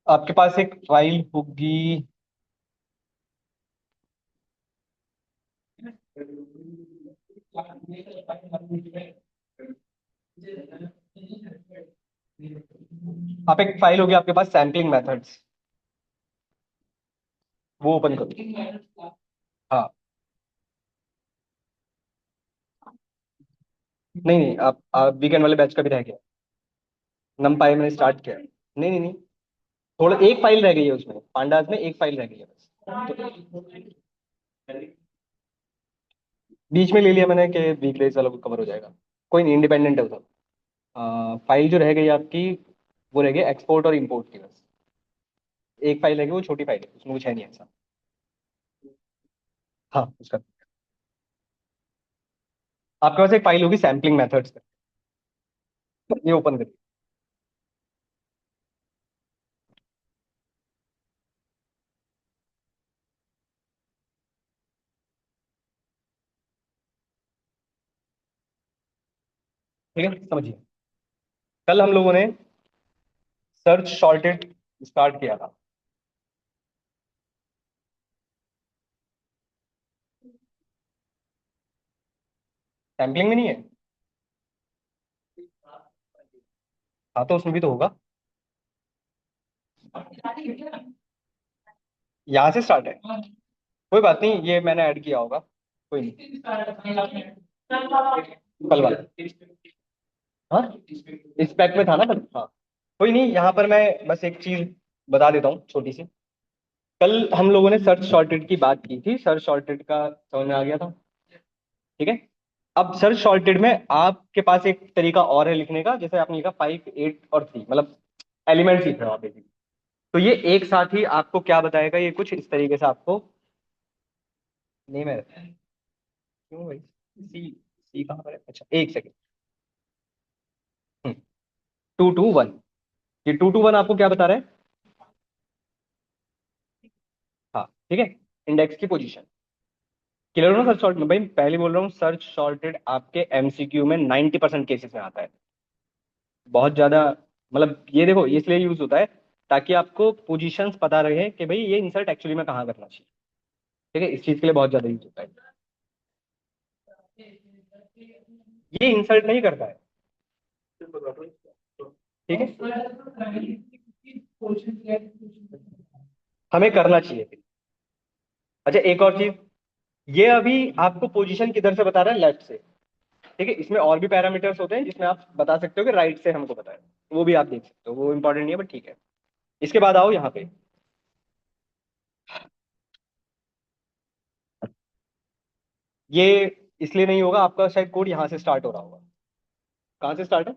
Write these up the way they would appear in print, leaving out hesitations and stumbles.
आपके पास एक फाइल होगी। आप एक फाइल होगी आपके पास सैम्पलिंग मेथड्स, वो ओपन करो। हाँ। नहीं नहीं, आप वीकेंड वाले बैच का भी रह गया। नमपाई मैंने स्टार्ट किया। नहीं नहीं नहीं, थोड़ा एक फाइल रह गई है उसमें, पांडास में एक फाइल रह गई है बस। तो बीच में ले लिया मैंने कि वीकलीज वाला कवर हो जाएगा। कोई नहीं, इंडिपेंडेंट है वो सब। फाइल जो रह गई आपकी, वो रह गई एक्सपोर्ट और इंपोर्ट की बस। एक फाइल रह गई, वो छोटी फाइल है, उसमें कुछ है नहीं ऐसा। हाँ उसका। आपके पास एक फाइल होगी सैम्पलिंग मेथड्स, ये ओपन करिए। ठीक है, समझिए। कल हम लोगों ने सर्च शॉर्टेड स्टार्ट किया था। सैम्पलिंग में नहीं है? हाँ तो उसमें भी तो होगा। यहाँ से स्टार्ट है। कोई बात नहीं, ये मैंने ऐड किया होगा, कोई नहीं। कल वाला। हाँ, इस पैक में था ना कल, हाँ। कोई नहीं, यहाँ पर मैं बस एक चीज बता देता हूँ छोटी सी। कल हम लोगों ने सर्च शॉर्टेड की बात की थी, सर्च शॉर्टेड का समझ में आ गया था। ठीक है। अब सर्च शॉर्टेड में आपके पास एक तरीका और है लिखने का, जैसे आपने लिखा 5 8 और 3, मतलब एलिमेंट्स लिख रहे हो आप बेसिकली। तो ये एक साथ ही आपको क्या बताएगा, ये कुछ इस तरीके से आपको नेम है। क्यों भाई, सी सी कहाँ पर है? अच्छा एक सेकेंड। 2 2 1, ये 2 2 1 आपको क्या बता रहा है? हाँ ठीक है, इंडेक्स की पोजीशन। क्लियर हो ना सर्च शॉर्ट में? भाई पहले बोल रहा हूँ, सर्च शॉर्टेड आपके एमसीक्यू में 90% केसेस में आता है। बहुत ज्यादा, मतलब ये देखो, ये इसलिए यूज होता है ताकि आपको पोजीशंस पता रहे कि भाई ये इंसर्ट एक्चुअली में कहाँ करना चाहिए। ठीक है, इस चीज के लिए बहुत ज्यादा यूज होता है। ये इंसर्ट नहीं करता है। ठीक है, हमें करना चाहिए। अच्छा एक और चीज, ये अभी आपको पोजीशन किधर से बता रहा है? लेफ्ट से। ठीक है, इसमें और भी पैरामीटर्स होते हैं जिसमें आप बता सकते हो कि राइट से हमको बताया, वो भी आप देख सकते हो, वो इंपॉर्टेंट नहीं है बट ठीक है। इसके बाद आओ यहाँ पे। ये इसलिए नहीं होगा, आपका शायद कोड यहाँ से स्टार्ट हो रहा होगा। कहाँ से स्टार्ट है?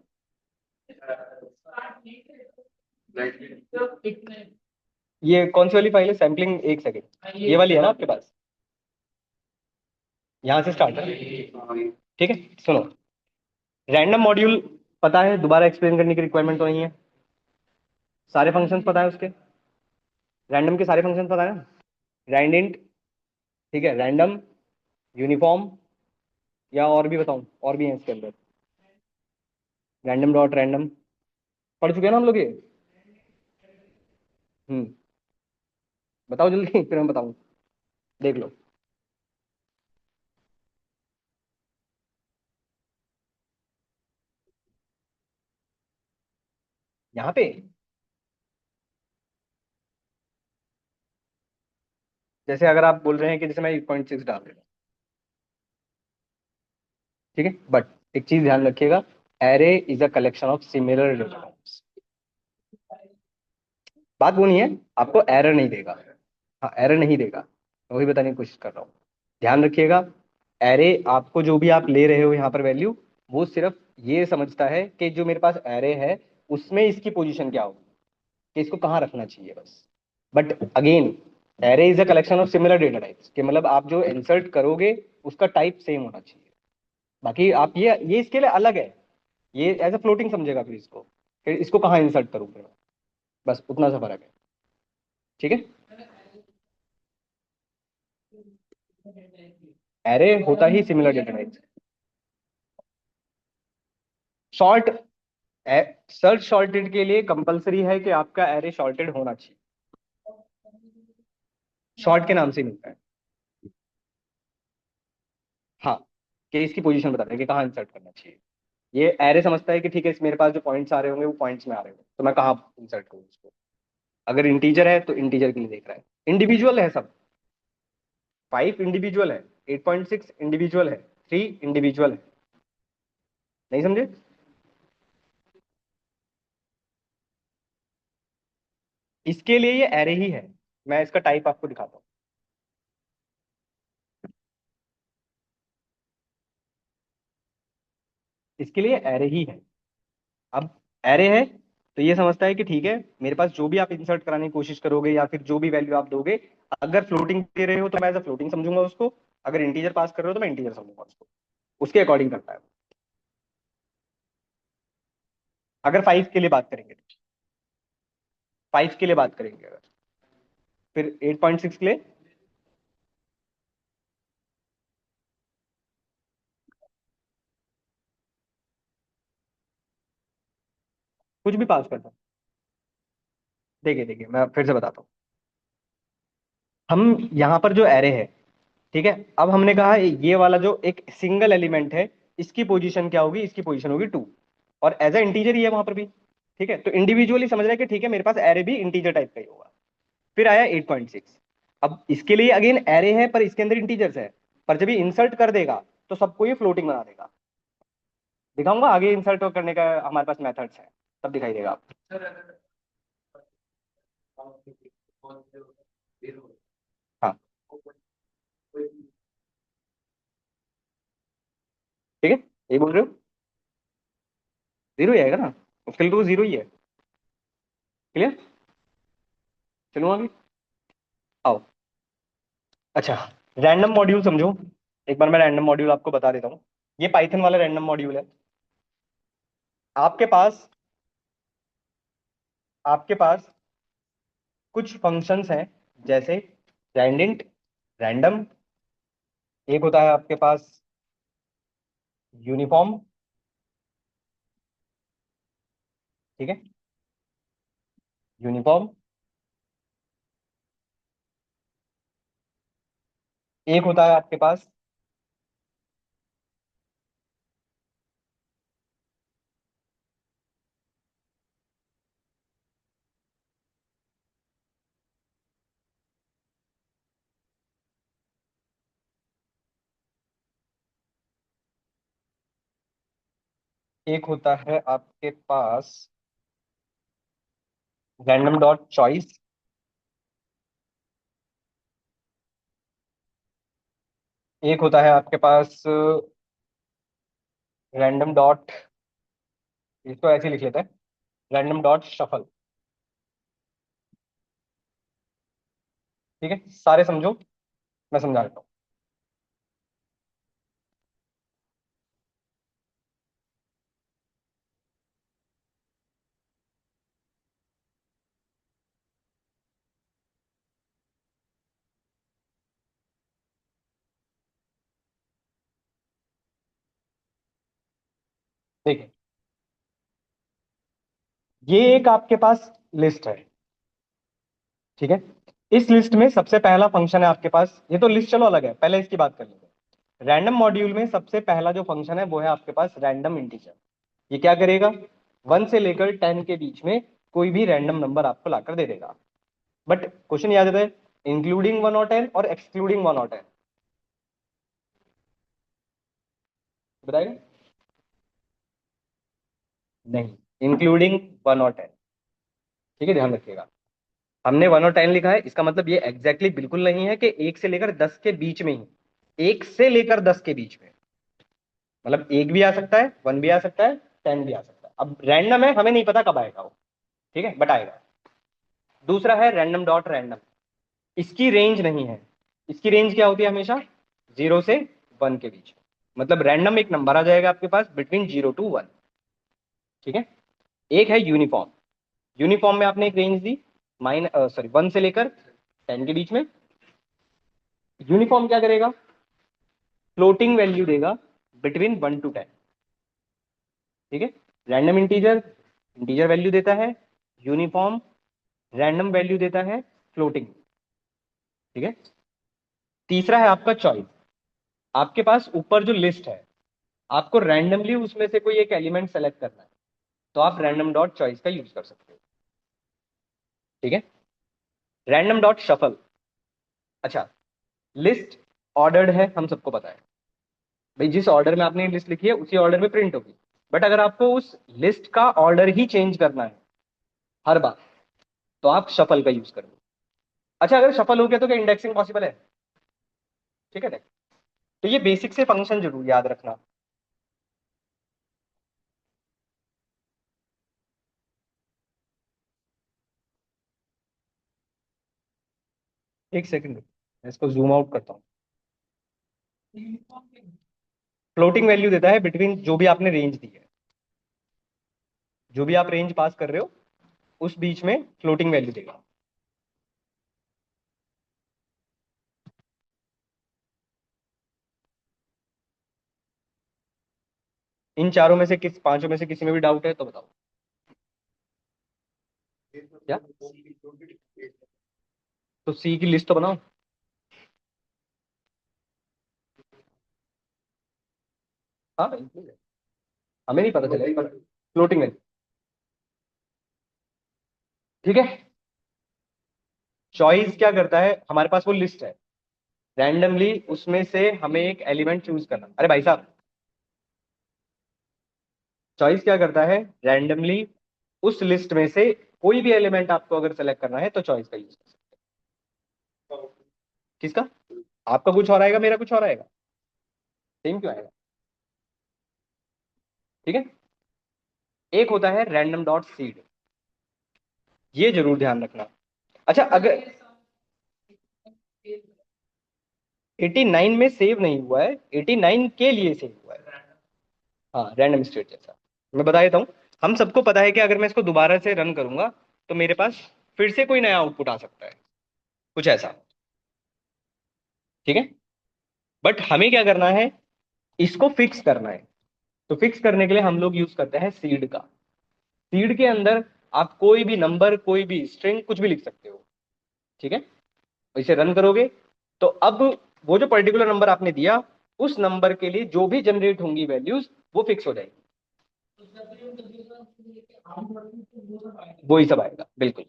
ये कौन सी वाली फाइल है सैम्पलिंग? एक सेकेंड, ये वाली है ना आपके पास? यहाँ से स्टार्ट है। ठीक है, सुनो। रैंडम मॉड्यूल पता है, दोबारा एक्सप्लेन करने की रिक्वायरमेंट तो नहीं है। सारे फंक्शंस पता है उसके, रैंडम के सारे फंक्शंस पता है ना? रैंडिंट, ठीक है, रैंडम, यूनिफॉर्म, या और भी बताऊं? और भी है इसके अंदर। रैंडम डॉट रैंडम, पढ़ चुके हैं ना हम लोग ये? हम्म। बताओ जल्दी फिर मैं बताऊं, देख लो। यहाँ पे जैसे अगर आप बोल रहे हैं कि जैसे मैं 8.6 डाल देता हूँ, ठीक है, बट एक चीज ध्यान रखिएगा, array is a collection of similar related. बात वो नहीं है, आपको एरर नहीं देगा। हाँ एरर नहीं देगा, मैं वही बताने की कोशिश कर रहा हूँ। ध्यान रखिएगा, एरे आपको जो भी आप ले रहे हो यहाँ पर वैल्यू, वो सिर्फ ये समझता है कि जो मेरे पास एरे है उसमें इसकी पोजीशन क्या होगी, कि इसको कहाँ रखना चाहिए बस। But again, array is a collection of similar data types, कि मतलब आप जो इंसर्ट करोगे उसका टाइप सेम होना चाहिए। बाकी आप ये इसके लिए अलग है, ये एज अ फ्लोटिंग समझेगा फिर इसको, फिर इसको कहाँ इंसर्ट करूँ फिर मैं। बस उतना सा फर्क है। ठीक है। एरे होता ही सिमिलर डेटा टाइप से। शॉर्ट, सर्च शॉर्टेड के लिए कंपलसरी है कि आपका एरे शॉर्टेड होना चाहिए, शॉर्ट के नाम से मिलता है। हाँ, कि इसकी पोजीशन बताता है कि कहाँ इंसर्ट करना चाहिए। ये एरे समझता है कि ठीक है, मेरे पास जो पॉइंट्स आ रहे होंगे वो पॉइंट्स में आ रहे होंगे, तो मैं कहाँ इंसर्ट करूँ उसको। अगर इंटीजर है तो इंटीजर के लिए देख रहा है। इंडिविजुअल है सब, 5 इंडिविजुअल है, 8.6 इंडिविजुअल है, 3 इंडिविजुअल है। नहीं समझे? इसके लिए ये एरे ही है। मैं इसका टाइप आपको दिखाता हूँ। इसके लिए एरे ही है। अब एरे है तो ये समझता है कि ठीक है, मेरे पास जो भी आप इंसर्ट कराने की कोशिश करोगे या फिर जो भी वैल्यू आप दोगे, अगर फ्लोटिंग दे रहे हो तो मैं एज अ फ्लोटिंग समझूंगा उसको, अगर इंटीजर पास कर रहे हो तो मैं इंटीजर समझूंगा उसको। उसके अकॉर्डिंग करता है। अगर 5 के लिए बात करेंगे, 5 के लिए बात करेंगे अगर, फिर 8.6 के लिए कुछ भी पास करता हूँ। देखिए देखिए, मैं फिर से बताता हूँ। हम यहाँ पर जो एरे है, ठीक है, अब हमने कहा ये वाला जो एक सिंगल एलिमेंट है, इसकी पोजीशन क्या होगी, इसकी पोजीशन होगी 2, और एज अ इंटीजर ही है वहां पर भी। ठीक है, तो इंडिविजुअली समझ रहा है कि ठीक है, मेरे पास एरे भी इंटीजर टाइप का ही होगा। फिर आया 8.6। अब इसके लिए अगेन एरे है पर इसके अंदर इंटीजर्स है, पर जब ये इंसर्ट कर देगा तो सबको ये फ्लोटिंग बना देगा। दिखाऊंगा आगे इंसर्ट करने का हमारे पास मेथड्स है, तब दिखाई देगा आपको। हाँ, ठीक है, यही बोल रहे हो। जीरो ही आएगा ना, उसके लिए तो जीरो ही है। क्लियर? चलो आगे, आओ। अच्छा, रैंडम मॉड्यूल समझो। एक बार मैं रैंडम मॉड्यूल आपको बता देता हूँ। ये पाइथन वाला रैंडम मॉड्यूल है। आपके पास आपके पास कुछ फंक्शंस हैं, जैसे रैंडेंट, रैंडम, एक होता है आपके पास यूनिफॉर्म, ठीक है, यूनिफॉर्म, एक होता है आपके पास, एक होता है आपके पास रैंडम डॉट चॉइस, एक होता है आपके पास रैंडम डॉट, इसको ऐसे लिख लेते हैं, रैंडम डॉट शफल। ठीक है, सारे समझो, मैं समझा देता हूँ। देखिए, ये एक आपके पास लिस्ट है, ठीक है। इस लिस्ट में सबसे पहला फंक्शन है आपके पास, ये तो लिस्ट चलो अलग है, पहले इसकी बात कर लेते हैं। रैंडम मॉड्यूल में सबसे पहला जो फंक्शन है वो है आपके पास रैंडम इंटीजर। ये क्या करेगा, 1 से लेकर 10 के बीच में कोई भी रैंडम नंबर आपको लाकर दे देगा। बट क्वेश्चन याद है, इंक्लूडिंग 1 और 10 और एक्सक्लूडिंग 1 और 10, बताएगा? नहीं, इंक्लूडिंग 1 और 10। ठीक है, ध्यान रखिएगा। हमने 1 और 10 लिखा है, इसका मतलब ये एग्जैक्टली बिल्कुल नहीं है कि 1 से लेकर 10 के बीच में ही, 1 से लेकर 10 के बीच में, मतलब एक भी आ सकता है, 1 भी आ सकता है, 10 भी आ सकता है। अब रैंडम है, हमें नहीं पता कब आएगा वो, ठीक है, बट आएगा। दूसरा है रैंडम डॉट रैंडम, इसकी रेंज नहीं है। इसकी रेंज क्या होती है हमेशा, 0 से 1 के बीच में। मतलब रैंडम एक नंबर आ जाएगा आपके पास बिटवीन 0 to 1। ठीक है। एक है यूनिफॉर्म, यूनिफॉर्म में आपने एक रेंज दी, 1 से लेकर 10 के बीच में। यूनिफॉर्म क्या करेगा, फ्लोटिंग वैल्यू देगा बिटवीन 1 to 10। ठीक है, रैंडम इंटीजर इंटीजर वैल्यू देता है, यूनिफॉर्म रैंडम वैल्यू देता है, फ्लोटिंग। ठीक है, तीसरा है आपका चॉइस। आपके पास ऊपर जो लिस्ट है, आपको रैंडमली उसमें से कोई एक एलिमेंट सेलेक्ट करना है, तो आप रैंडम डॉट चॉइस का यूज कर सकते हो। ठीक है, रैंडम डॉट शफल। अच्छा, लिस्ट ऑर्डर्ड है, हम सबको पता है भाई, जिस ऑर्डर में आपने लिस्ट लिखी है उसी ऑर्डर में प्रिंट होगी। बट अगर आपको उस लिस्ट का ऑर्डर ही चेंज करना है हर बार, तो आप शफल का यूज करोगे। अच्छा, अगर शफल हो गया तो क्या इंडेक्सिंग पॉसिबल है? ठीक है, तो ये बेसिक से फंक्शन जरूर याद रखना। एक सेकंड, मैं इसको जूम आउट करता हूँ। फ्लोटिंग वैल्यू देता है बिटवीन जो भी आपने रेंज दी है, जो भी आप रेंज पास कर रहे हो उस बीच में फ्लोटिंग वैल्यू देगा। इन चारों में से किस पांचों में से किसी में भी डाउट है तो बताओ। क्या? तो सी की लिस्ट तो बनाओ। हाँ बिल्कुल है। हमें नहीं पता चलेगा फ्लोटिंग वैल्यू। ठीक है, चॉइस क्या करता है, हमारे पास वो लिस्ट है, रैंडमली उसमें से हमें एक एलिमेंट चूज करना। अरे भाई साहब, चॉइस क्या करता है, रैंडमली उस लिस्ट में से कोई भी एलिमेंट आपको अगर सेलेक्ट करना है तो चॉइस का यूज कर सकते हो। किसका? आपका कुछ और आएगा, मेरा कुछ और आएगा, सेम क्यों आएगा? ठीक है, एक होता है रैंडम डॉट सीड, ये जरूर ध्यान रखना। अच्छा, अगर 89 में सेव नहीं हुआ है, 89 के लिए सेव हुआ है। हाँ, रैंडम स्टेट जैसा। मैं बता देता हूँ, हम सबको पता है कि अगर मैं इसको दोबारा से रन करूंगा तो मेरे पास फिर से कोई नया आउटपुट आ सकता है, कुछ ऐसा। ठीक है, बट हमें क्या करना है, इसको फिक्स करना है। तो फिक्स करने के लिए हम लोग यूज करते हैं सीड का। सीड के अंदर आप कोई भी नंबर, कोई भी स्ट्रिंग, कुछ भी लिख सकते हो। ठीक है, इसे रन करोगे तो अब वो जो पर्टिकुलर नंबर आपने दिया, उस नंबर के लिए जो भी जनरेट होंगी वैल्यूज वो फिक्स हो जाएगी। वही सब आएगा बिल्कुल,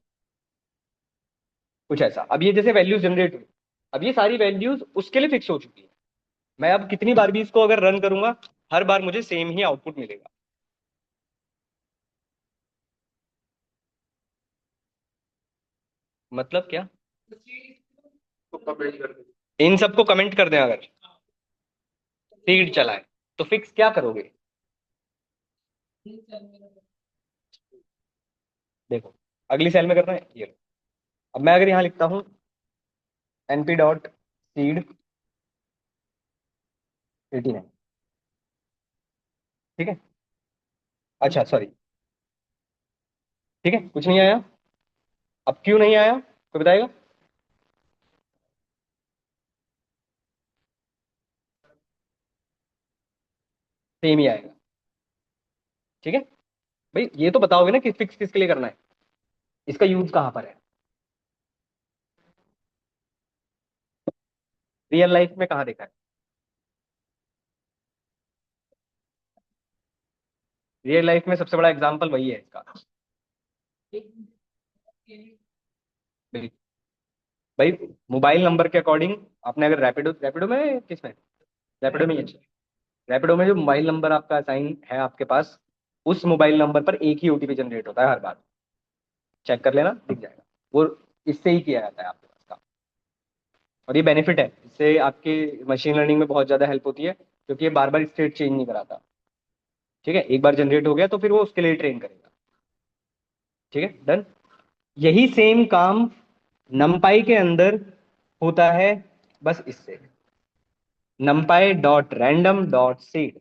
कुछ ऐसा। अब ये जैसे वैल्यूज जनरेट हुई, अब ये सारी वैल्यूज उसके लिए फिक्स हो चुकी है। मैं अब कितनी बार भी इसको अगर रन करूंगा, हर बार मुझे सेम ही आउटपुट मिलेगा। मतलब क्या? इन सबको कमेंट कर दें अगर सीड चला है, तो फिक्स क्या करोगे? देखो, अगली सेल में करना है ये लो। अब मैं अगर यहाँ लिखता हूँ np डॉट सीड 89। ठीक है, अच्छा सॉरी, ठीक है, कुछ नहीं आया। अब क्यों नहीं आया, कोई बताएगा? सेम ही आएगा। ठीक है भाई, ये तो बताओगे ना कि फिक्स किसके लिए करना है, इसका यूज कहाँ पर है। रियल लाइफ में कहाँ देखा है? रियल लाइफ में सबसे बड़ा एग्जांपल वही है इसका। भाई, भाई मोबाइल नंबर के अकॉर्डिंग आपने अगर रैपिडो, रैपिडो में किस में, रैपिडो में ही है। रैपिडो में जो मोबाइल नंबर आपका असाइन है आपके पास, उस मोबाइल नंबर पर एक ही ओटीपी जनरेट होता है हर बार। चेक कर लेना, दिख जाएगा वो, इससे ही किया जाता है आपके पास का। और ये बेनिफिट है, इससे आपके मशीन लर्निंग में बहुत ज्यादा हेल्प होती है, क्योंकि ये बार बार स्टेट चेंज नहीं कराता। ठीक है, एक बार जनरेट हो गया तो फिर वो उसके लिए ट्रेन करेगा। ठीक है, डन। यही सेम काम नमपाई के अंदर होता है, बस इससे नमपाई डॉट रैंडम डॉट सीड,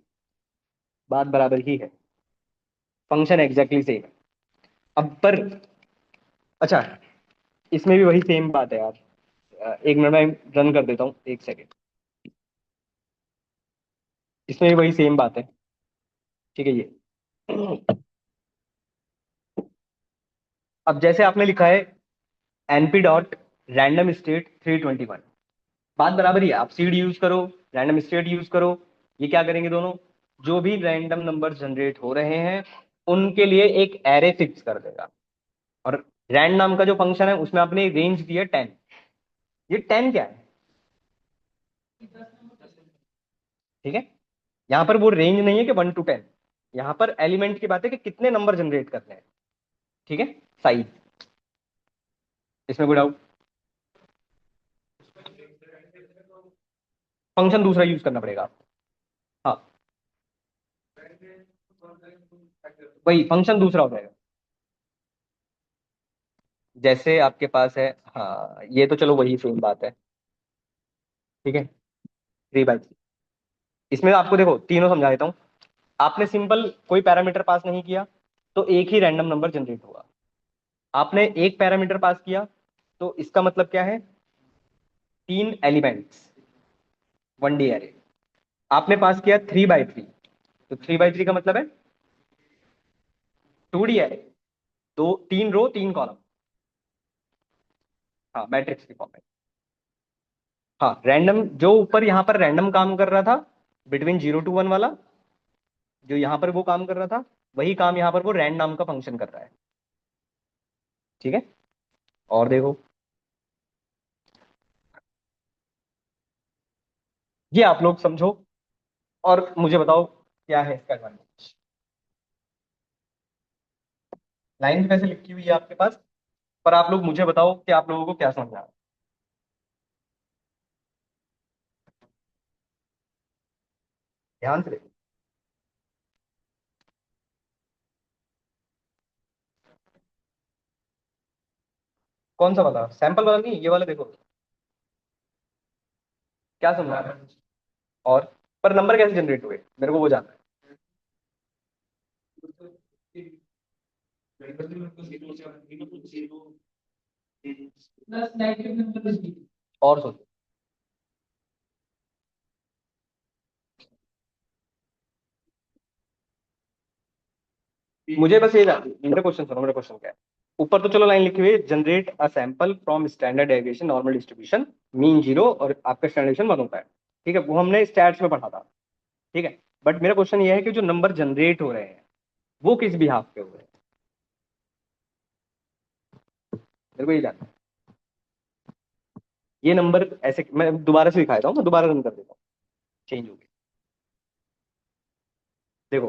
बात बराबर ही है, फंक्शन एग्जैक्टली सेम है। अब पर, अच्छा, इसमें भी वही सेम बात है यार। एक मिनट में रन कर देता हूँ, एक सेकेंड। इसमें भी वही सेम बात है। ठीक है ये। अब जैसे आपने लिखा है एनपी डॉट रैंडम स्टेट 321, बात बराबर ही है। आप सीड यूज करो, रैंडम स्टेट यूज करो, ये क्या करेंगे दोनों, जो भी रैंडम नंबर जनरेट हो रहे हैं उनके लिए एक एरे फिक्स कर देगा। और रैंड नाम का जो फंक्शन है उसमें आपने रेंज दिया 10। ये 10 क्या है? ठीक है, यहां पर वो रेंज नहीं है कि 1 to 10, यहां पर एलिमेंट की बात है कि कितने नंबर जनरेट करने हैं। ठीक है, साइज। इसमें कोई डाउट? फंक्शन दूसरा यूज करना पड़ेगा। हाँ, वही फंक्शन दूसरा हो जाएगा। जैसे आपके पास है, हाँ ये तो चलो वही सेम बात है। ठीक है, 3/3। इसमें आपको देखो तीनों समझा देता हूँ। आपने सिंपल कोई पैरामीटर पास नहीं किया तो एक ही रैंडम नंबर जनरेट होगा। आपने एक पैरामीटर पास किया तो इसका मतलब क्या है, 3 एलिमेंट्स, 1D एरे। आपने पास किया 3/3, तो 3/3 का मतलब है 2D एरे, 3 रो 3 कॉलम। हाँ, मैट्रिक्स की फॉर्म में। हाँ, रैंडम जो ऊपर यहाँ पर रैंडम काम कर रहा था बिटवीन 0 to 1 वाला, जो यहाँ पर वो काम कर रहा था, वही काम यहाँ पर वो रैंड नाम का फंक्शन कर रहा है। ठीक है, और देखो ये आप लोग समझो और मुझे बताओ क्या है इसका एडवांटेज। लाइन वैसे लिखी हुई है आपके पास, पर आप लोग मुझे बताओ कि आप लोगों को क्या समझ आ रहा है। ध्यान से देखो। कौन सा वाला, सैंपल वाला नहीं, ये वाला देखो। क्या समझा रहा है? और पर नंबर कैसे जनरेट हुए मेरे को वो जानना है। और सोचो, मुझे बस ये मेरा क्वेश्चन सुनो, मेरा क्वेश्चन क्या है। ऊपर तो चलो लाइन लिखी हुई है, generate a sample from standard deviation normal distribution, mean 0 और आपका स्टैंडर्ड डेविएशन 1 होता है। ठीक है, वो हमने स्टैट्स में पढ़ा था। ठीक है, बट मेरा क्वेश्चन ये है कि जो नंबर जनरेट हो रहे हैं वो किस बिहाफ पे हो रहे हैं, मेरे को ये जानना है। ये नंबर ऐसे, मैं दोबारा से दिखाता हूँ, मैं दोबारा रन कर देता हूँ, चेंज हो गया। देखो,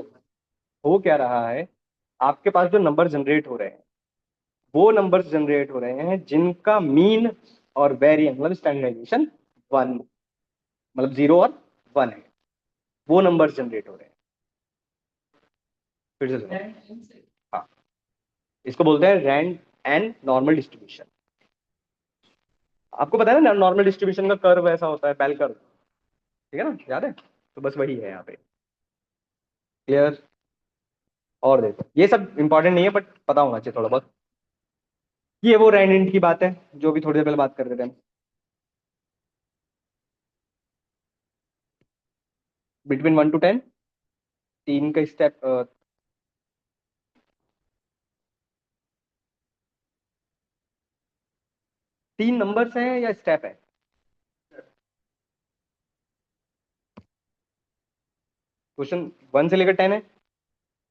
हो क्या रहा है, आपके पास जो नंबर जनरेट हो रहे हैं वो नंबर्स जनरेट हो रहे हैं जिनका मीन और वेरिएंस मतलब स्टैंडर्डाइजेशन 1, मतलब 0 और 1 है, वो नंबर्स जनरेट हो रहे हैं। फिर से सुनो। हाँ, इसको बोलते हैं रैंड एंड नॉर्मल डिस्ट्रीब्यूशन। आपको पता है ना नॉर्मल डिस्ट्रीब्यूशन का कर्व ऐसा होता है, बेल कर्व। ठीक है ना, याद है? तो बस वही है यहाँ पे। क्लियर? और देखो ये सब इंपॉर्टेंट नहीं है बट पता होना चाहिए थोड़ा बहुत। ये वो रैंड इंट की बात है जो भी थोड़ी देर पहले बात कर रहे थे हम। बिटवीन 1 to 10, 3 का स्टेप। 3 नंबर्स हैं या स्टेप है? क्वेश्चन 1 से लेकर 10 है,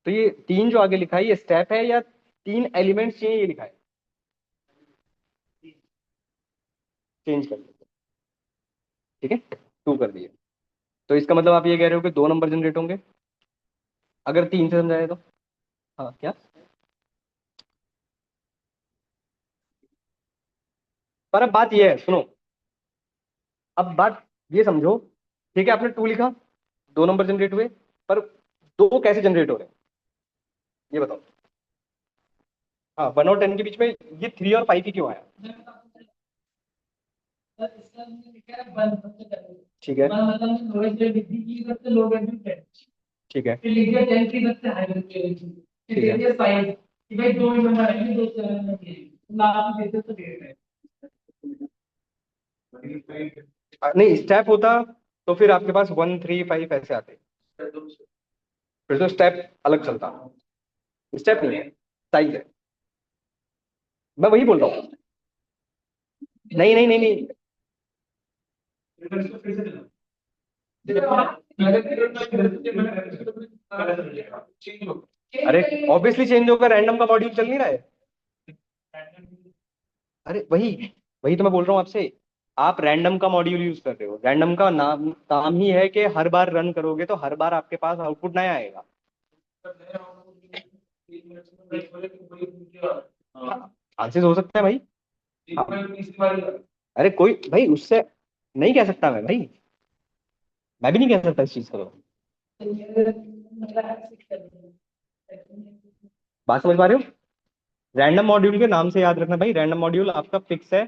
तो ये 3 जो आगे लिखा है ये स्टेप है या 3 एलिमेंट्स चाहिए ये लिखा है? चेंज कर दिया। ठीक है, 2 कर दिए। तो इसका मतलब आप ये कह रहे हो कि 2 नंबर जनरेट होंगे अगर 3 से समझाए तो। हाँ क्या? पर अब बात ये है, सुनो, अब बात ये समझो। ठीक है, आपने 2 लिखा, 2 नंबर जनरेट हुए, पर 2 कैसे जनरेट हो रहे हैं ये बताओ। हाँ, 1 और 10 के बीच में ये 3 और 5 ही क्यों आया? ठीक है, ठीक है, ठीक है। नहीं, स्टेप होता तो फिर आपके पास 1 3 5 ऐसे आते। फिर तो स्टेप अलग चलता। स्टेप नहीं है, साइज है। मैं वही बोल रहा हूँ। नहीं नहीं नहीं नहीं। अरे ऑब्वियसली चेंज होगा, रैंडम का मॉड्यूल चल नहीं रहा है। अरे वही, वही तो मैं बोल रहा हूँ आपसे। आप रैंडम का मॉड्यूल यूज कर रहे हो, रैंडम का नाम काम ही है कि हर बार रन करोगे तो हर बार आपके पास आउटपुट नया आएगा। चांसेस हो सकता है भाई। हाँ। अरे कोई भाई उससे नहीं कह सकता मैं भाई, मैं भी नहीं कह सकता इस चीज को तो। बात समझ पा रहे हो? रैंडम मॉड्यूल के नाम से याद रखना भाई, रैंडम मॉड्यूल आपका फिक्स है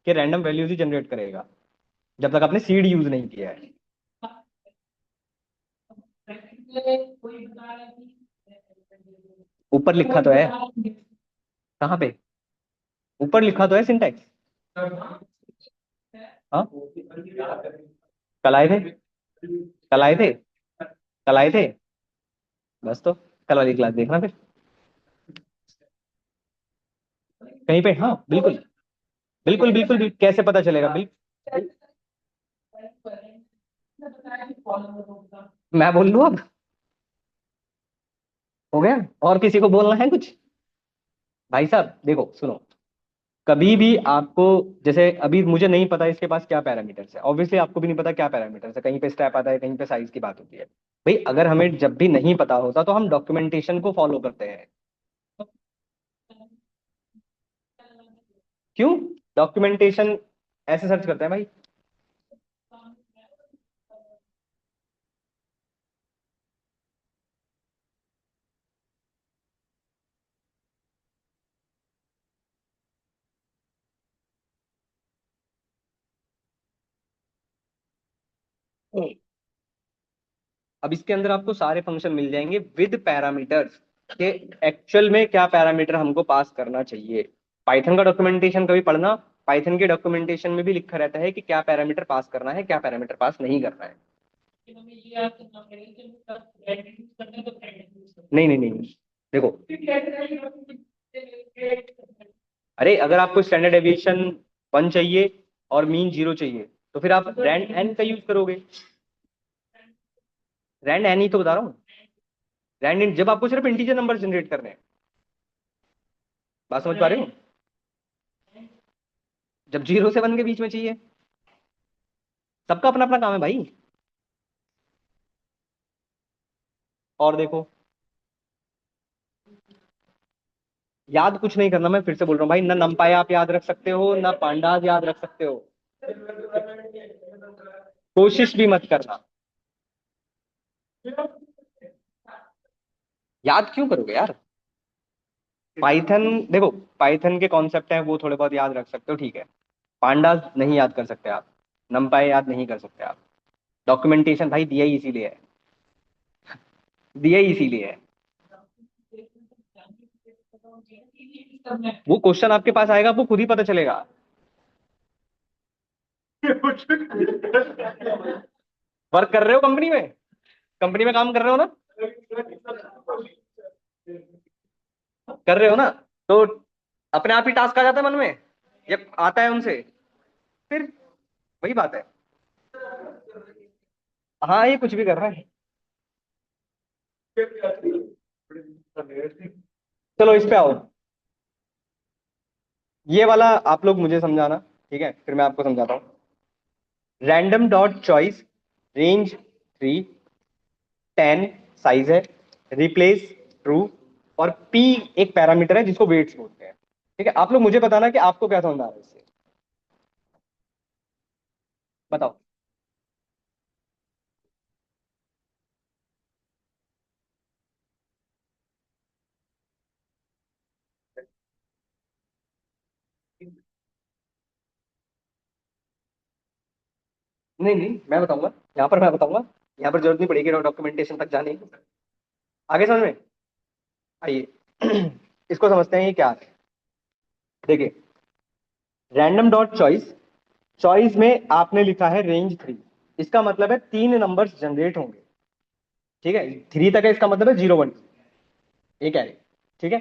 कि रैंडम वैल्यूज ही जनरेट करेगा जब तक आपने सीड यूज नहीं किया है। ऊपर लिखा तो है। कहाँ पे? ऊपर लिखा तो है सिंटैक्स। हाँ, कल आए थे, कल आए थे, कल आए थे। बस तो कल वाली क्लास देखना फिर कहीं पे। हाँ बिल्कुल, बिल्कुल बिल्कुल, बिल्कुल। कैसे पता चलेगा? बिल्कुल। मैं बोल लूँ अब? हो गया? और किसी को बोलना है कुछ? भाई साहब देखो सुनो, कभी भी आपको, जैसे अभी मुझे नहीं पता इसके पास क्या पैरामीटर्स है, ऑब्वियसली आपको भी नहीं पता क्या पैरामीटर्स है, कहीं पे स्टेप आता है, कहीं पे साइज की बात होती है। भाई अगर हमें जब भी नहीं पता होता तो हम डॉक्यूमेंटेशन को फॉलो करते हैं। क्यों? डॉक्यूमेंटेशन ऐसे सर्च करते हैं भाई। अब इसके अंदर आपको सारे फंक्शन मिल जाएंगे विद पैरामीटर्स के, एक्चुअल में क्या पैरामीटर हमको पास करना चाहिए। पाइथन का डॉक्यूमेंटेशन कभी पढ़ना, पाइथन के डॉक्यूमेंटेशन में भी लिखा रहता है कि क्या पैरामीटर पास करना है, क्या पैरामीटर पास नहीं करना है। नहीं नहीं नहीं, देखो, अरे अगर आपको स्टैंडर्ड एविएशन 1 चाहिए और मीन 0 चाहिए तो फिर आप रैंड एन का यूज करोगे। रैंड एन ही तो बता रहा हूँ। रैंड इन जब आपको सिर्फ इंटीजर नंबर जनरेट करने हैं। बात समझ पा रहे हो? जब 0 से 1 के बीच में चाहिए। सबका अपना अपना काम है भाई। और देखो, याद कुछ नहीं करना, मैं फिर से बोल रहा हूँ भाई, ना नमपाय आप याद रख सकते हो ना पांडाज याद रख सकते हो। कोशिश भी मत करना। याद क्यों करोगे यार? पाइथन देखो, पाइथन के कॉन्सेप्ट हैं वो थोड़े बहुत याद रख सकते हो, ठीक है। पांडास नहीं याद कर सकते आप, नमपाई याद नहीं कर सकते आप। डॉक्यूमेंटेशन भाई दिया ही इसीलिए है, दिया ही इसीलिए है। वो क्वेश्चन आपके पास आएगा, आपको खुद ही पता चलेगा। वर्क कर रहे हो कंपनी में? कंपनी में काम कर रहे हो ना? कर रहे हो ना? तो अपने आप ही टास्क आ जाता है मन में, ये आता है उनसे, फिर वही बात है। हाँ ये कुछ भी कर रहा है। चलो इस पे आओ, ये वाला आप लोग मुझे समझाना, ठीक है, फिर मैं आपको समझाता हूँ। Random dot choice, range 3, 10 size है, रिप्लेस ट्रू, और पी एक पैरामीटर है जिसको वेट्स बोलते हैं। ठीक है, आप लोग मुझे बताना कि आपको क्या समझ आ रहा है इससे। बताओ। नहीं नहीं, मैं बताऊंगा, यहाँ पर मैं बताऊंगा, यहाँ पर जरूरत नहीं पड़ेगी डॉक्यूमेंटेशन तक जाने की। आगे समझ में आइए। इसको समझते हैं ये क्या है। देखिए, रैंडम डॉट चॉइस, चॉइस में आपने लिखा है रेंज 3, इसका मतलब है 3 नंबर्स जनरेट होंगे। ठीक है, 3 तक है इसका मतलब है 0 1 एक एरे। ठीक है,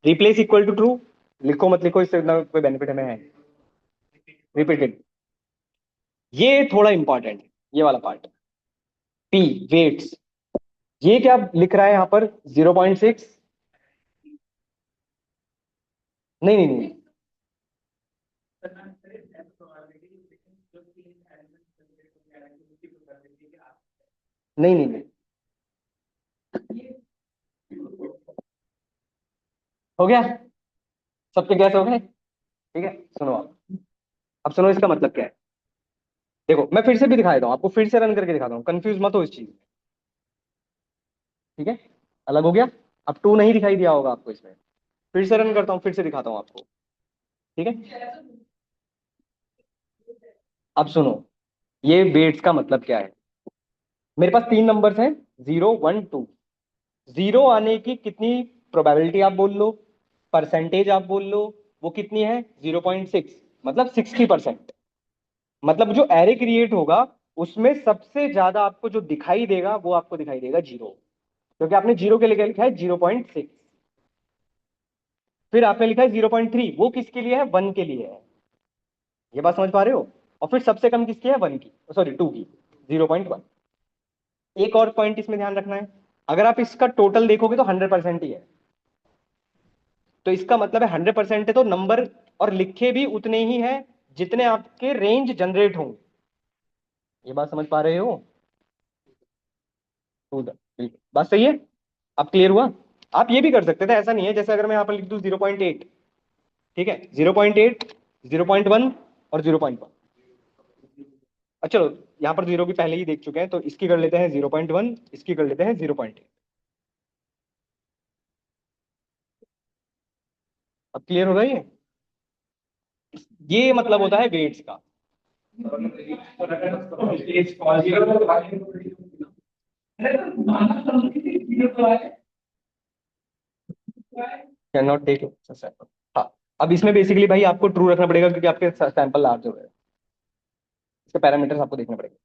रिप्लेस इक्वल टू ट्रू, लिखो मत लिखो, इससे इतना कोई बेनिफिट हमें है। रिपीटेड, ये थोड़ा इंपॉर्टेंट है, ये वाला पार्ट। पी, वेट्स, ये क्या लिख रहा है यहाँ पर 0.6? नहीं नहीं नहीं नहीं नहीं नहीं, हो गया, सबके गैस हो गए। ठीक है, सुनो अब सुनो इसका मतलब क्या है। देखो मैं फिर से भी दिखा देता हूँ आपको, फिर से रन करके दिखाता हूँ, कंफ्यूज मत हो इस चीज में। ठीक है, अलग हो गया, अब टू नहीं दिखाई दिया होगा आपको इसमें। फिर से रन करता हूँ, फिर से दिखाता हूँ आपको। ठीक है, अब सुनो, ये वेट्स का मतलब क्या है। मेरे पास 3 नंबर्स हैं, 0 1 2। जीरो आने की कितनी प्रोबेबिलिटी आप बोल लो, परसेंटेज आप बोल लो, वो कितनी है 0.6, मतलब 60%। मतलब जो एरे क्रिएट होगा उसमें सबसे ज्यादा आपको जो दिखाई देगा वो आपको दिखाई देगा जीरो, क्योंकि आपने जीरो के लिए लिखा है 0.6। फिर आपने लिखा है 0.3, वो किसके लिए है, 1 के लिए है। ये बात समझ पा रहे हो। और फिर सबसे कम किसकी है, 1 की, सॉरी 2 की, 0.1। एक और पॉइंट इसमें ध्यान रखना है, अगर आप इसका टोटल देखोगे तो 100% ही है। तो इसका मतलब है 100% है तो नंबर और लिखे भी उतने ही हैं जितने आपके रेंज जनरेट होंगे। ये बात समझ पा रहे हो। तो बिल्कुल बात सही है। अब क्लियर हुआ। आप ये भी कर सकते थे, ऐसा नहीं है, जैसे अगर मैं यहाँ पर लिख दूं 0.8, ठीक है, 0.8, 0.1 और 0.1। अच्छा चलो, यहाँ पर जीरो की पहले ही देख चुके हैं तो इसकी कर लेते हैं 0.1, इसकी कर लेते हैं 0.8। अब क्लियर हो रहा है ये मतलब होता है वेट्स का। Can not take sample. हाँ, अब इसमें बेसिकली भाई आपको ट्रू रखना पड़ेगा क्योंकि आपके सैंपल लार्ज हो रहे हैं, इसके पैरामीटर्स आपको देखने पड़ेंगे।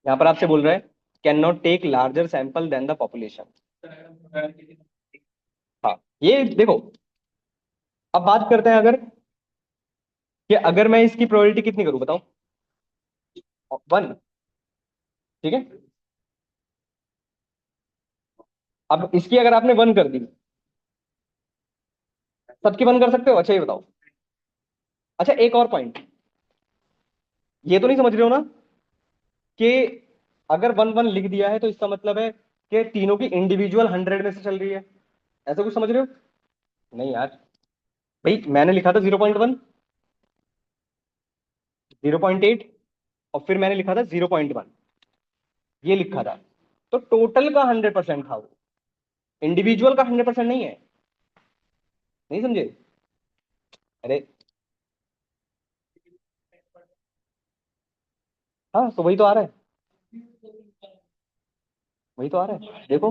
यहाँ पर आपसे बोल रहा है can not take larger sample than the population. हाँ, ये देखो, अब बात करते हैं अगर, कि अगर मैं इसकी प्रोबेबिलिटी कितनी करूं बताओ, 1। ठीक है, अब इसकी अगर आपने 1 कर दी, सबकी 1 कर सकते हो, अच्छा ये बताओ। अच्छा एक और पॉइंट, ये तो नहीं समझ रहे हो ना कि अगर 1 1 लिख दिया है तो इसका मतलब है कि तीनों की इंडिविजुअल 100 में से चल रही है, ऐसा कुछ समझ रहे हो। नहीं यार, भाई मैंने लिखा था 0.1, 0.8 और फिर मैंने लिखा था 0.1, ये लिखा था। तो टोटल का 100% था वो, इंडिविजुअल का 100% नहीं है। नहीं समझे। अरे हाँ, तो वही तो आ रहा है, वही तो आ रहा है, देखो,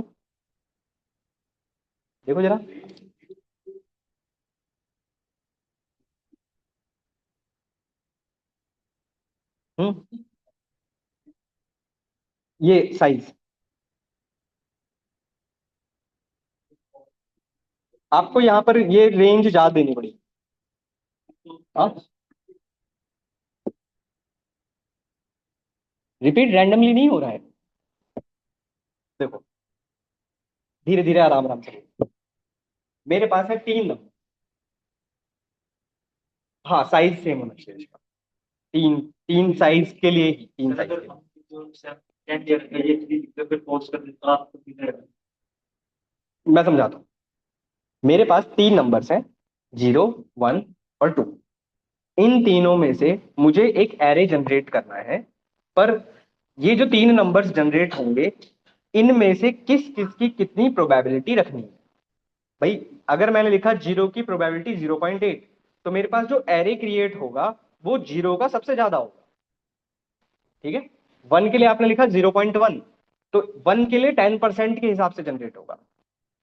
देखो जरा। हम्म, ये साइज आपको यहाँ पर ये रेंज ज्यादा देनी पड़ी। हाँ, रिपीट रैंडमली नहीं हो रहा है, देखो, धीरे धीरे आराम आराम से। मेरे पास है 3 नंबर। हाँ, साइज सेम होना चाहिए इसका, तीन, तीन साइज के लिए ही, 3 साइज के लिए। मैं समझाता हूँ, मेरे पास 3 नंबर्स हैं, 0 1 और 2। इन तीनों में से मुझे एक एरे जनरेट करना है, पर ये जो 3 नंबर्स जनरेट होंगे इनमें से किस किस की कितनी प्रोबेबिलिटी रखनी है। भाई अगर मैंने लिखा जीरो की प्रोबेबिलिटी 0.8, तो मेरे पास जो एरे क्रिएट होगा वो जीरो का सबसे ज्यादा होगा। ठीक है, 1 के लिए आपने लिखा 0.1, तो 1 के लिए 10% के हिसाब से जनरेट होगा।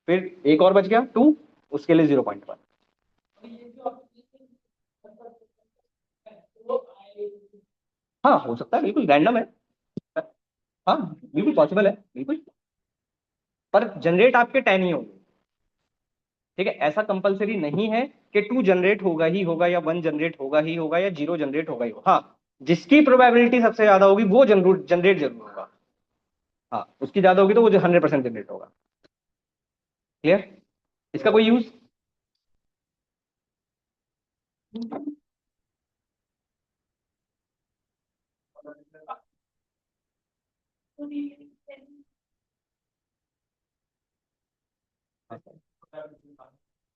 फिर एक और बच गया 2, उसके लिए 0.1। हाँ हो सकता है, बिल्कुल रैंडम है। हाँ बिल्कुल पॉसिबल है, बिल्कुल। पर जनरेट आपके 10 ही होंगे। ठीक है, ऐसा कंपलसरी नहीं है कि 2 जनरेट होगा ही होगा, या 1 जनरेट होगा ही होगा, या 0 जनरेट होगा ही होगा। हाँ, जिसकी प्रोबेबिलिटी सबसे ज्यादा होगी वो जनरेट जनरेट जरूर होगा। हाँ, उसकी ज्यादा होगी तो वो 100% जनरेट होगा। क्लियर? इसका कोई यूज?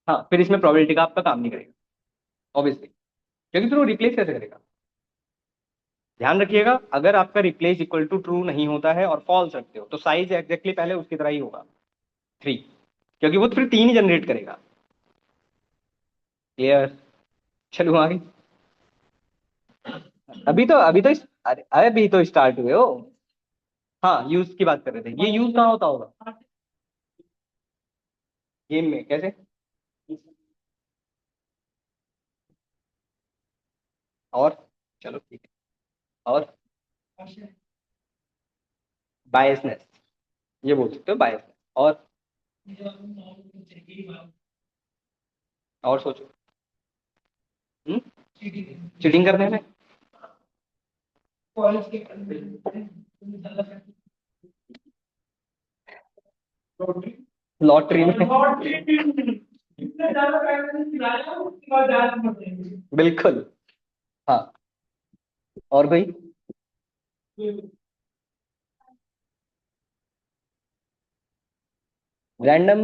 हाँ, फिर इसमें प्रोबेबिलिटी का आपका काम नहीं करेगा ऑब्वियसली, क्योंकि फिर वो रिप्लेस कैसे करेगा। ध्यान रखिएगा, अगर आपका रिप्लेस इक्वल टू ट्रू नहीं होता है और फॉल्स रखते हो तो साइज एग्जैक्टली पहले उसकी तरह ही होगा, 3, क्योंकि वो फिर 3 ही जनरेट करेगा। क्लियर? चलो आगे। अभी तो स्टार्ट हुए हो। हाँ, यूज की बात कर रहे थे, ये यूज कहाँ होता होगा? गेम में कैसे? और चलो ठीक है। और बायसनेस, ये बोल सकते हो बायसनेस। और सोचो। हम्म? चीटिंग करने में? लॉटरी में? बिल्कुल। हाँ, और भाई? रैंडम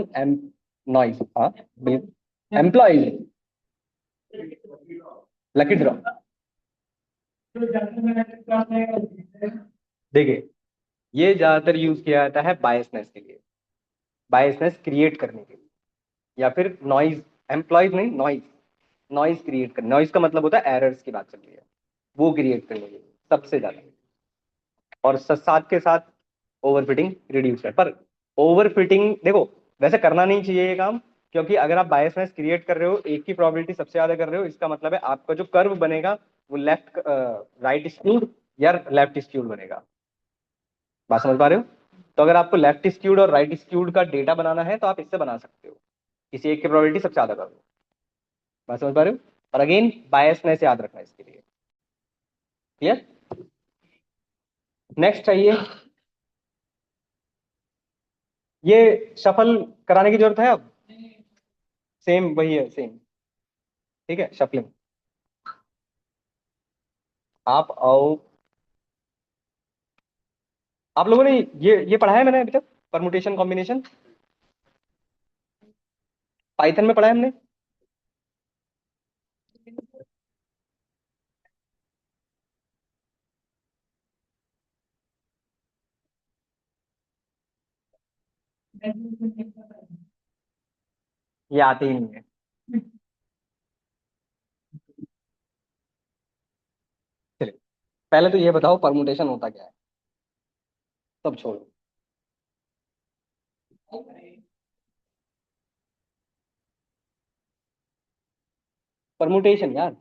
नॉइज, हाँ, एम्प्लॉय, लकी ड्रॉ। देखिए, ये ज्यादातर यूज किया जाता है बायसनेस के लिए, बायसनेस क्रिएट करने के लिए, या फिर नॉइज, एम्प्लॉयज नहीं, नॉइज, नॉइज क्रिएट करने। नॉइज का मतलब होता है एरर्स की बात चल रही है, वो क्रिएट करने के लिए सबसे ज्यादा। और साथ के साथ ओवरफिटिंग रिड्यूस है। पर ओवरफिटिंग देखो, वैसे करना नहीं चाहिए ये काम, क्योंकि अगर आप बायसनेस क्रिएट कर रहे हो, एक की प्रोबेबिलिटी सबसे ज्यादा कर रहे हो, इसका मतलब है आपका जो कर्व बनेगा वो लेफ्ट राइट स्क्यूड या लेफ्ट स्क्यूड बनेगा। बात समझ पा रहे हो? तो अगर आपको लेफ्ट स्क्यूड और राइट स्क्यूड का डेटा बनाना है तो आप इससे बना सकते हो, किसी एक की प्रोबेबिलिटी सबसे ज्यादा कर दो। बात समझ पा रहे हो? और अगेन बायसनेस याद रखना इसके लिए। क्लियर? नेक्स्ट चाहिए, ये शफल कराने की जरूरत है अब? सेम वही है, सेम। ठीक है, शफलिंग। आप आओ। आप लोगों ने ये पढ़ा है मैंने अभी तक, परमुटेशन कॉम्बिनेशन पाइथन में पढ़ा है हमने? ये आते ही नहीं है। चलिए, पहले तो ये बताओ परमुटेशन होता क्या है, सब छोड़ो। परमुटेशन यार।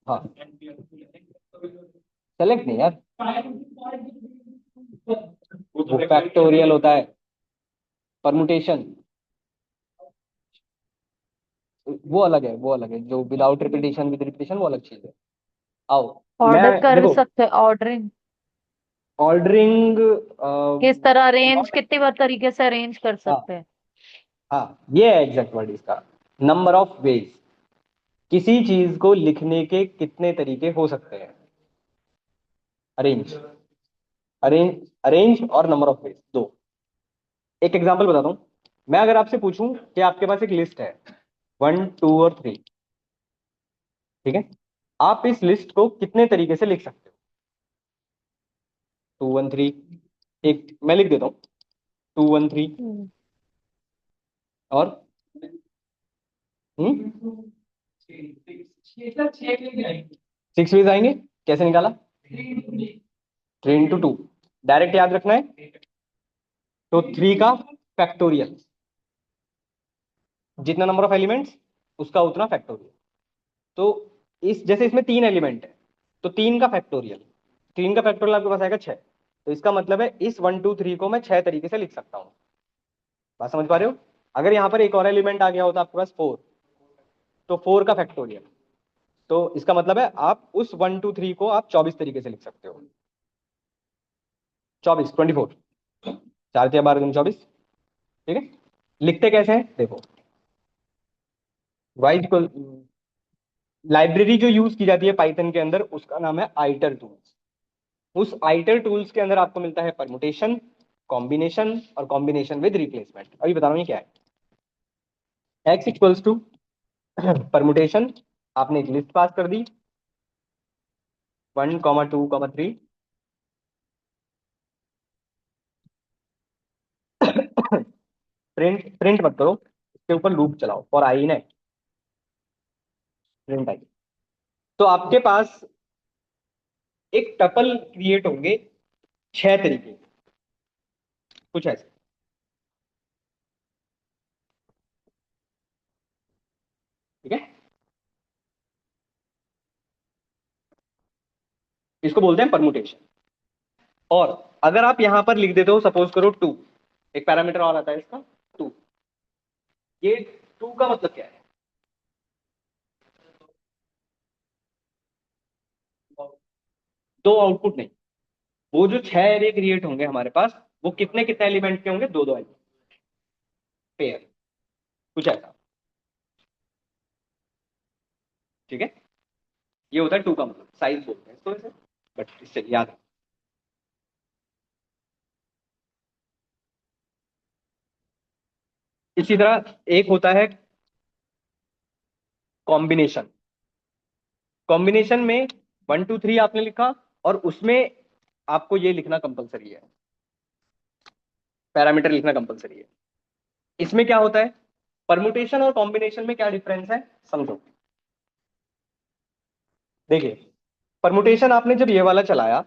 हाँ, सेलेक्ट नहीं यार, वो फैक्टोरियल होता है। परमुटेशन वो अलग है, वो अलग है, जो विदाउट रिपीटेशन विद रिपीटेशन वो अलग चीज है। आओ। मैं ऑर्डर कर देखो, सकते, ऑर्डरिंग ऑर्डरिंग, किस तरह अरेंज, कितनी बार तरीके से अरेंज कर हाँ सकते हैं। हाँ, ये है एग्जैक्ट वर्ड इसका, नंबर ऑफ वेज। किसी चीज को लिखने के कितने तरीके हो सकते हैं? अरेंज, अरेंज और नंबर ऑफ वेज, दो। एक एग्जांपल बताता हूँ। मैं अगर आपसे पूछूं कि आपके पास एक लिस्ट है, 1 2 और 3, ठीक है, आप इस लिस्ट को कितने तरीके से लिख सकते हो? 2 1 3, एक मैं लिख देता हूँ, 2 1 3, हम्म। और सिक्स वेज आएंगे। कैसे निकाला? 3 into 2, डायरेक्ट याद रखना है। तो 3 का फैक्टोरियल, जितना नंबर ऑफ एलिमेंट्स उसका उतना फैक्टोरियल। तो इस जैसे इसमें 3 एलिमेंट है, तो 3 का फैक्टोरियल, 3 का फैक्टोरियल आपके पास आएगा 6। तो इसका मतलब है इस 1 2 3 को मैं 6 तरीके से लिख सकता हूँ। बात समझ पा रहे हो? अगर यहाँ पर एक और एलिमेंट आ गया होता आपके पास 4, तो 4 का फैक्टोरियल, तो इसका मतलब है आप उस 1 2 3 को आप 24 तरीके से लिख सकते हो। 24 4 या 12 दूनी 24। ठीक है। लिखते कैसे हैं देखो। वाइज को लाइब्रेरी जो यूज की जाती है पाइथन के अंदर उसका नाम है आइटर टूल्स। उस आइटर टूल्स के अंदर आपको मिलता है परमुटेशन, कॉम्बिनेशन और कॉम्बिनेशन विद रिप्लेसमेंट। अभी बता रहा हूँ ये क्या है। x इक्वल्स टू परमुटेशन, आपने एक लिस्ट पास कर दी 1 2 3। प्रिंट प्रिंट मत करो, इसके ऊपर लूप चलाओ फॉर आई ने, प्रिंट आई। तो आपके पास एक टपल क्रिएट होंगे 6 तरीके के, कुछ ऐसे। ठीक है। इसको बोलते हैं परमुटेशन। और अगर आप यहां पर लिख देते हो सपोज करो 2, एक पैरामीटर और आता है इसका 2। ये 2 का मतलब क्या है? दो आउटपुट नहीं, वो जो 6 एरे क्रिएट होंगे हमारे पास, वो कितने कितने एलिमेंट के होंगे? दो दो एलिमेंट, पेयर, कुछ ऐसा। ठीक है। ये होता है 2 का मतलब, साइज बोलते हैं इसको वैसे, बट इससे याद है। इसी तरह एक होता है कॉम्बिनेशन। कॉम्बिनेशन में 1 2 3 आपने लिखा, और उसमें आपको ये लिखना कंपलसरी है, पैरामीटर लिखना कंपलसरी है। इसमें क्या होता है? परमुटेशन और कॉम्बिनेशन में क्या डिफरेंस है समझो। देखिए, परमुटेशन आपने जब ये वाला चलाया,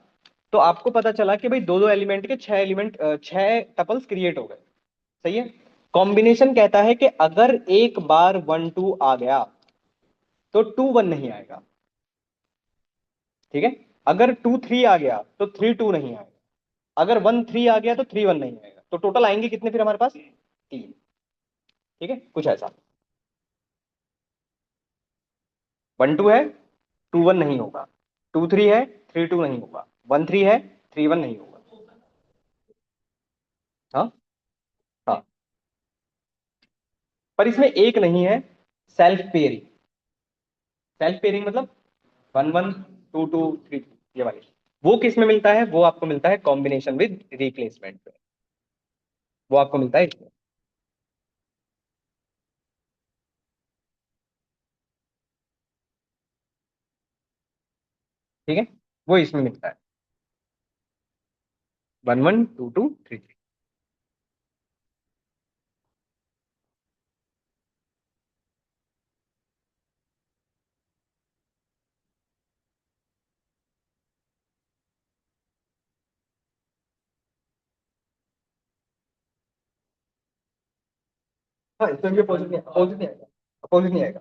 तो आपको पता चला कि भाई दो दो एलिमेंट के 6 एलिमेंट, 6 टपल्स क्रिएट हो गए। सही है। कॉम्बिनेशन कहता है कि अगर एक बार 1 2 आ गया तो 2 1 नहीं आएगा। ठीक है। अगर 2 3 आ गया तो 3 2 नहीं आएगा। अगर 1 3 आ गया तो 3 1 नहीं आएगा। तो टोटल आएंगे कितने फिर हमारे पास? 3। ठीक है, कुछ ऐसा। 1 2 है, 2 1 नहीं होगा। 2 3 है, 3 2 नहीं होगा। 1 3 है, 3 1 नहीं होगा। हाँ। हाँ। पर इसमें एक नहीं है, सेल्फ पेयरिंग। सेल्फ पेयरिंग मतलब 1 1 2 2 3 2, ये वाली। वो किस में मिलता है? वो आपको मिलता है कॉम्बिनेशन विद रिप्लेसमेंट में। वो आपको मिलता है इसमें। ठीक है। वो इसमें मिलता है 1 1 2 2 3 3। हाँ, इसमें भी अपोजिट नहीं आएगा, अपोजिट नहीं आएगा, अपोजिट नहीं आएगा।